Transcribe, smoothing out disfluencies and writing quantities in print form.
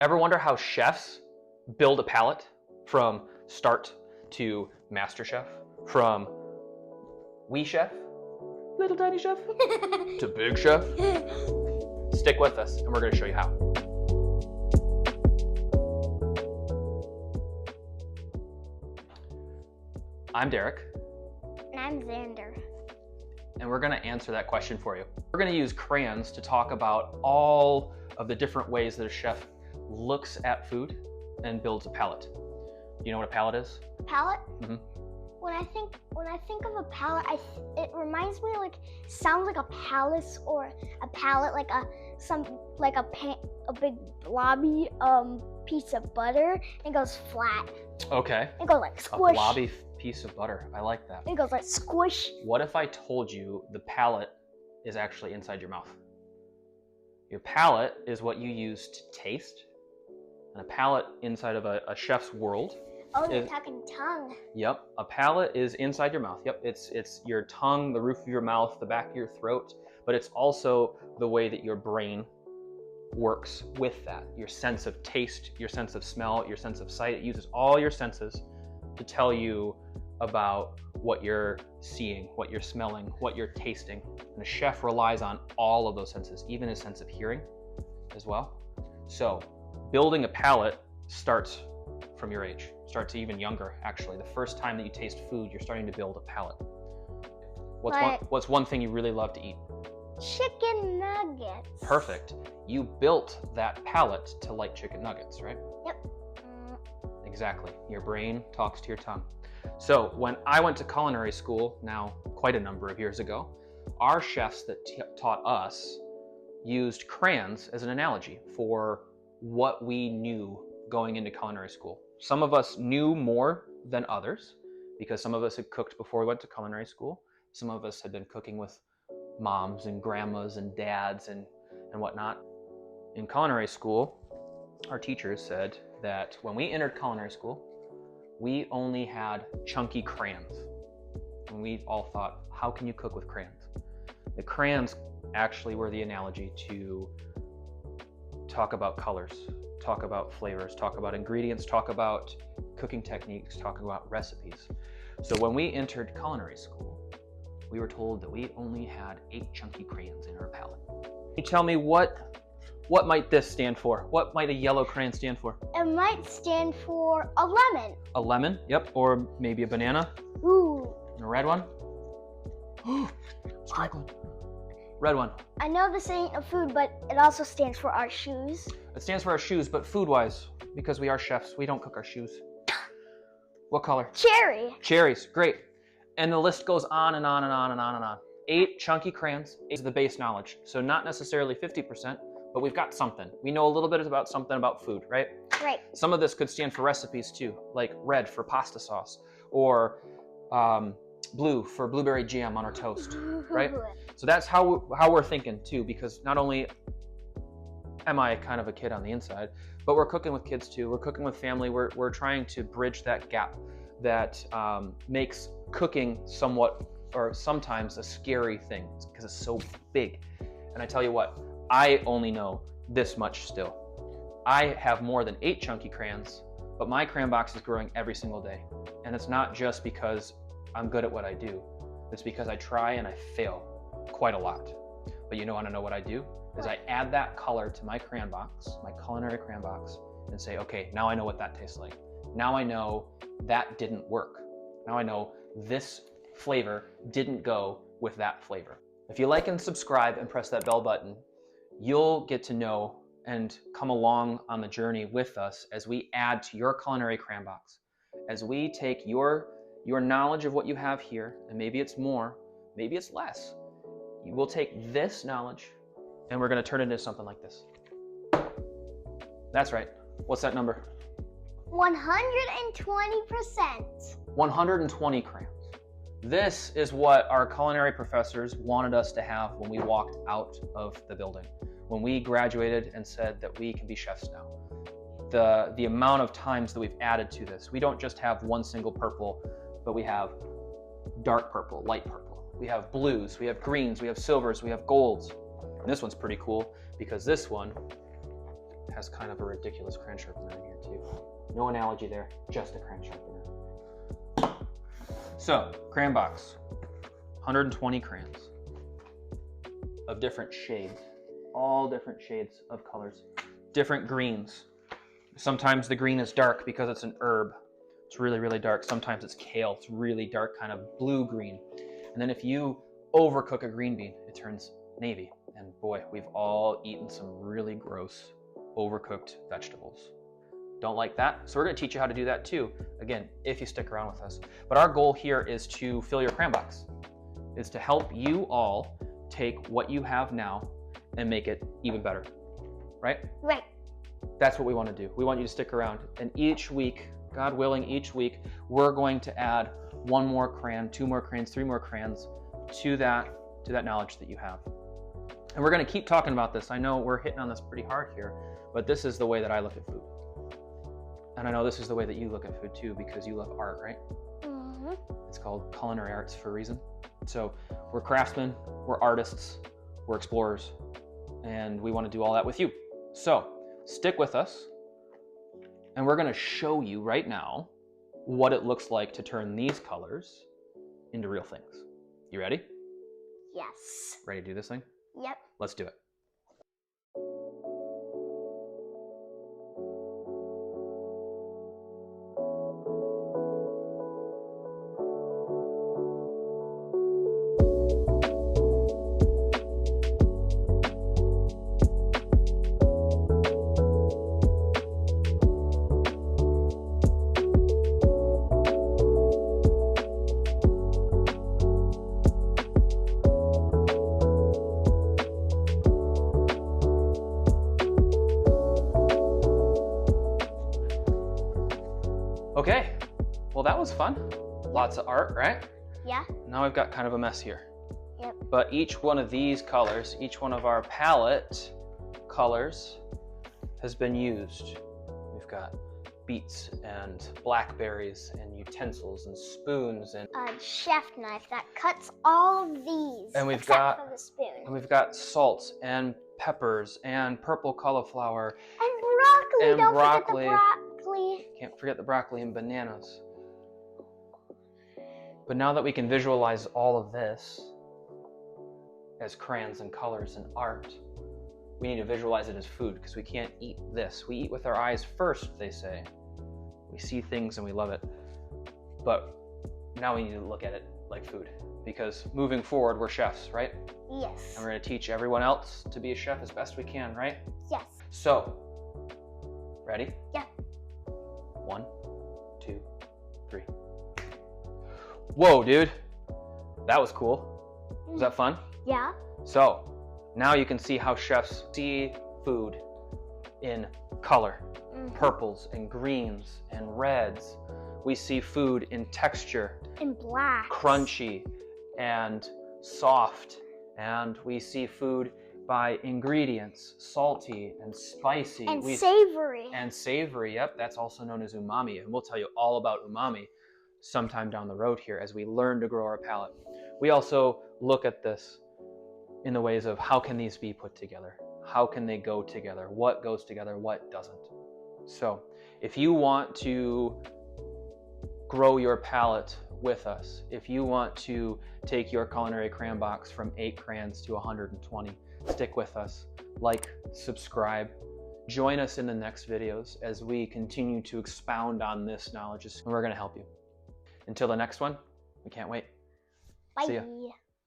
Ever wonder how chefs build a palate from start to master chef? From wee chef, little tiny chef, to big chef? Stick with us and we're going to show you how. I'm Derek. And I'm Xander. And we're going to answer that question for you. We're going to use crayons to talk about all of the different ways that a chef looks at food and builds a palate. Do you know what a palate is? Palate? Mm-hmm. When I think of a palate, it reminds me sounds like a palace or a palette, like a big blobby piece of butter. And it goes flat. Okay. It goes like squish. A blobby piece of butter. I like that. It goes like squish. What if I told you the palate is actually inside your mouth? Your palate is what you use to taste. And a palate inside of a chef's world. Oh, you're talking tongue. Yep, a palate is inside your mouth. Yep, it's your tongue, the roof of your mouth, the back of your throat, but it's also the way that your brain works with that. Your sense of taste, your sense of smell, your sense of sight. It uses all your senses to tell you about what you're seeing, what you're smelling, what you're tasting. And a chef relies on all of those senses, even his sense of hearing as well. So building a palate starts from your age, starts even younger actually. The first time that you taste food, you're starting to build a palate. What's one thing you really love to eat? Chicken nuggets. Perfect. You built that palate to like chicken nuggets, right? Yep. Exactly. Your brain talks to your tongue. So when I went to culinary school, now quite a number of years ago, our chefs that taught us used crayons as an analogy for what we knew going into culinary school. Some of us knew more than others because some of us had cooked before we went to culinary school. Some of us had been cooking with moms and grandmas and dads and whatnot. In culinary school, our teachers said that when we entered culinary school, we only had chunky crayons. And we all thought, how can you cook with crayons? The crayons actually were the analogy to talk about colors, talk about flavors, talk about ingredients, talk about cooking techniques, talk about recipes. So when we entered culinary school, we were told that we only had 8 chunky crayons in our palette. Can you tell me what might this stand for? What might a yellow crayon stand for? It might stand for a lemon. A lemon, yep, or maybe a banana. Ooh. And a red one. Sparkling. Red one. I know this ain't a food, but it also stands for our shoes. It stands for our shoes, but food-wise, because we are chefs, we don't cook our shoes. What color? Cherry. Cherries, great. And the list goes on and on and on and on and on. 8 chunky crayons is the base knowledge. So not necessarily 50%, but we've got something. We know a little bit about something about food, right? Right. Some of this could stand for recipes too, like red for pasta sauce, or blue for blueberry jam on our toast, right? So that's how we're thinking too, because not only am I kind of a kid on the inside, but we're cooking with kids too. We're cooking with family. We're trying to bridge that gap that makes cooking somewhat or sometimes a scary thing because it's so big. And I tell you what, I only know this much still. I have more than 8 chunky crayons, but my crayon box is growing every single day. And it's not just because I'm good at what I do. It's because I try and I fail quite a lot. But you want to know what I do? Is I add that color to my crayon box, my culinary crayon box, and say, okay, now I know what that tastes like. Now I know that didn't work. Now I know this flavor didn't go with that flavor. If you like and subscribe and press that bell button, you'll get to know and come along on the journey with us as we add to your culinary crayon box. As we take your knowledge of what you have here, and maybe it's more, maybe it's less. We'll take this knowledge and we're going to turn it into something like this. That's right. What's that number? 120%. 120 crayons. This is what our culinary professors wanted us to have when we walked out of the building, when we graduated and said that we can be chefs now. The amount of times that we've added to this. We don't just have one single purple, but we have dark purple, light purple. We have blues, we have greens, we have silvers, we have golds. And this one's pretty cool because this one has kind of a ridiculous crayon sharpener in here too. No analogy there, just a crayon sharpener. So, crayon box, 120 crayons of different shades, all different shades of colors, different greens. Sometimes the green is dark because it's an herb. It's really, really dark. Sometimes it's kale. It's really dark, kind of blue-green. And then if you overcook a green bean, it turns navy. And boy, we've all eaten some really gross, overcooked vegetables. Don't like that? So we're gonna teach you how to do that too. Again, if you stick around with us. But our goal here is to fill your crayon box. Is to help you all take what you have now and make it even better, right? Right. That's what we want to do. We want you to stick around. And each week, God willing, each week, we're going to add one more crayon, 2 more crayons, 3 more crayons to that knowledge that you have. And we're going to keep talking about this. I know we're hitting on this pretty hard here, but this is the way that I look at food. And I know this is the way that you look at food too, because you love art, right? Mm-hmm. It's called culinary arts for a reason. So we're craftsmen, we're artists, we're explorers, and we want to do all that with you. So stick with us, and we're going to show you right now what it looks like to turn these colors into real things. You ready? Yes. Ready to do this thing? Yep. Let's do it. Okay, well that was fun. Lots of art, right? Yeah. Now we've got kind of a mess here. Yep. But each one of these colors, each one of our palette colors has been used. We've got beets and blackberries and utensils and spoons and A chef knife that cuts all of these. And we've except got- for the spoon. and we've got salt and peppers and purple cauliflower. And broccoli. and Don't broccoli. forget the broccoli. Can't forget the broccoli and bananas. But now that we can visualize all of this as crayons and colors and art, we need to visualize it as food, because we can't eat this. We eat with our eyes first, they say. We see things and we love it. But now we need to look at it like food, because moving forward, we're chefs, right? Yes. And we're going to teach everyone else to be a chef as best we can, right? Yes. So, ready? Yeah. 1, 2, 3. Whoa, dude. That was cool. Was that fun? Yeah. So, now you can see how chefs see food in color. Mhm. Purples and greens and reds. We see food in texture, And black. crunchy and soft. And we see food by ingredients, salty and spicy. And We- savory. and savory. Yep, that's also known as umami. And we'll tell you all about umami sometime down the road here as we learn to grow our palate. We also look at this in the ways of how can these be put together? How can they go together? What goes together? What doesn't? So if you want to grow your palate with us, if you want to take your culinary crayon box from 8 crayons to 120, stick with us, like, subscribe, join us in the next videos as we continue to expound on this knowledge, and we're going to help you. Until the next one, we can't wait. Bye. See ya.